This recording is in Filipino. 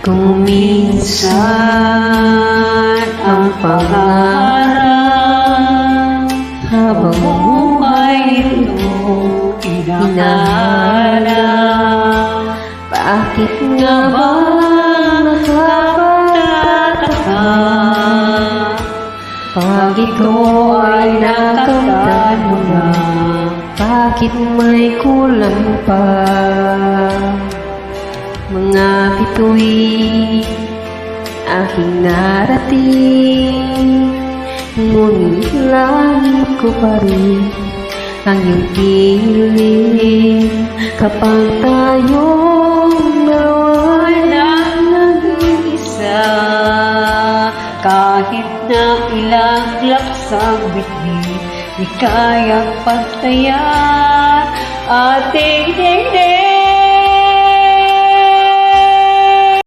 Kung minsan ang pangarap habang buhay ito hinahanap, bakit nga ba nakapagtataka pag ito ay nakamtan mo na? Bakit may kulang pa? Mga bituin aking narating, ngunit langit ko pa rin ang iyong piling. Kapag tayong dalawa lang nag-iisa, kahit na ilang laksang bitbit, di kayang pagtaya ating dingding.